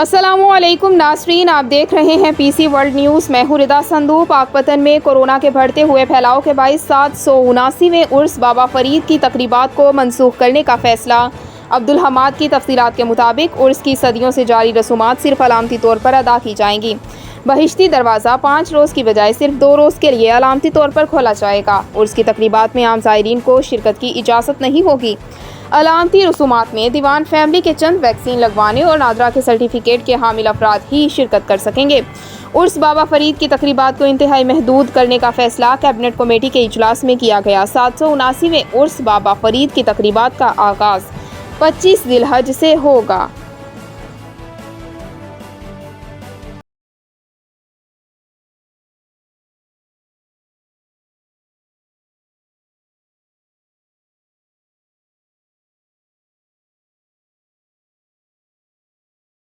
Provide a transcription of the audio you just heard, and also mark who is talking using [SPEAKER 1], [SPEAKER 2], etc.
[SPEAKER 1] अस्सलामुअलैकुम नाज़रीन, आप देख रहे हैं पीसी वर्ल्ड न्यूज़। मैं हूं रिदा संधू। पाकपतन में कोरोना के बढ़ते हुए फैलाव के बाईस 779वें उर्स बाबा फरीद की तकरीबात को मंसूख करने का फैसला। अब्दुल हमाद की तफसीलात के मुताबिक उर्स की सदियों से जारी रसूमात सिर्फ अलामती तौर पर अदा की जाएंगी। बहिश्ती दरवाज़ा 5 रोज़ की बजाय सिर्फ 2 रोज़ के लिए अलामती तौर पर खोला जाएगा। उर्स की तकरीबात में आम ज़ायरीन को शिरकत की इजाज़त नहीं होगी। अलामती रसूमात में दीवान फैमिली के चंद वैक्सीन लगवाने और नादरा के सर्टिफिकेट के हामिल अफराद ही शिरकत कर सकेंगे। उर्स बाबा फरीद की तकरीबात को इंतहाई महदूद करने का फैसला कैबिनेट कमेटी के इजलास में किया गया। 779वें उर्स बाबा फरीद की तकरीबात का आगाज़ 25 ज़िलहज से होगा।